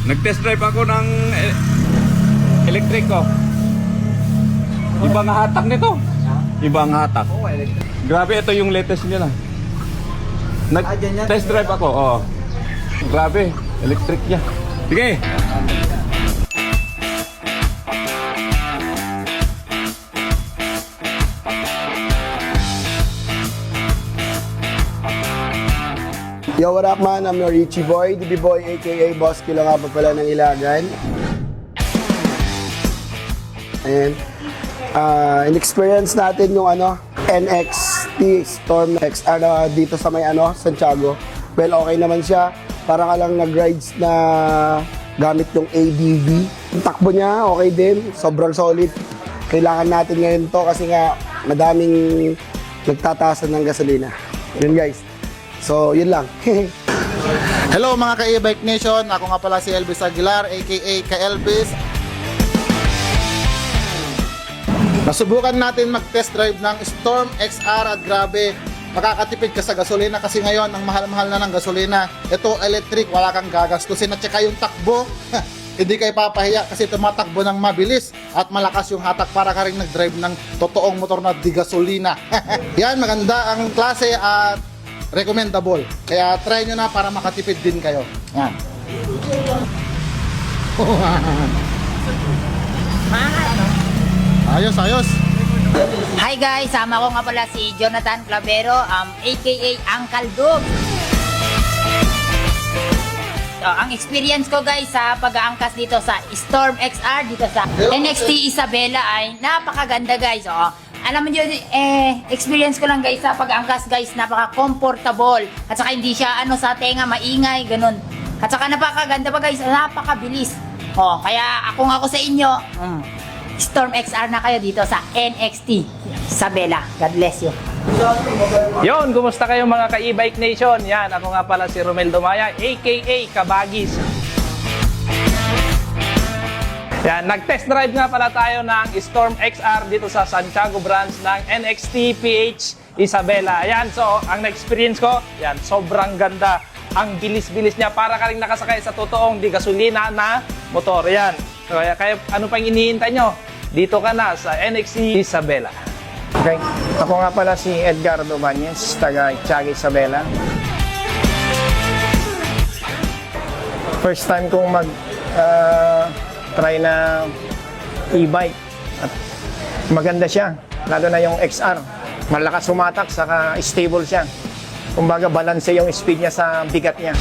Nag-test drive ako ng electric ko. Ibang hatak nito. Ibang hatak. Grabe, ito yung latest nila. Nag-test drive ako. Oo. Grabe, electric niya. Sige. Yo, what up man? I'm your Richie Boy, DB Boy aka Boss Kilo nga pa pala ng Ilagan. And in-experience natin yung NXT Storm XR dito sa may Santiago. Well, okay naman siya. Parang lang nag-rides na gamit yung ADV. Yung takbo niya, okay din. Sobrang solid. Kailangan natin ngayon to kasi nga madaming nagtataasan ng gasolina. Yun guys. So, yun lang. Hello mga ka-e-bike nation, ako nga pala si Elvis Aguilar aka ka-Elvis. Nasubukan natin mag-test drive ng Storm XR at grabe, makakatipid ka sa gasolina kasi ngayon ang mahal-mahal na ng gasolina. Ito electric, wala kang gagastusin at saka yung takbo. Hindi kayo papahiya kasi tumatakbo ng mabilis at malakas yung hatak para ka rin nag-drive ng totoong motor na di gasolina. Yan, maganda ang klase at recommendable. Kaya try nyo na para makatipid din kayo. Yan. Ayos, ayos. Hi guys, sama ko nga pala si Jonathan Clavero, aka Uncle Dog. Ang experience ko guys sa pag-aangkas dito sa Storm XR, dito sa NXT Isabela ay napakaganda guys. Alam mo yun, experience ko lang guys sa pag-aangkas guys, napaka-comfortable. At saka hindi siya sa tenga maingay, ganun. At saka napakaganda pa guys, napakabilis. Kaya kung ako sa inyo, Storm XR na kayo dito sa NXT Isabela. God bless you. Yon, kumusta kayo mga ka-e-bike nation? Yan, ako nga pala si Romel Dumaya, aka Kabagis. Yan, nag-test drive nga pala tayo ng Storm XR dito sa Santiago branch ng NXT PH Isabela. Ayan, so ang na-experience ko, yan, sobrang ganda. Ang bilis-bilis niya, para ka rin nakasakay sa totoong di gasolina na motor. Yan, kaya ano pang hinihintay nyo? Dito ka na sa NXT Isabela. Okay, ako nga pala si Edgar Dumanes, taga Tiaga Isabela. First time kong try na e-bike at maganda siya, lalo na yung XR. Malakas sumatak, saka stable siya. Kumbaga balance yung speed niya sa bigat niya.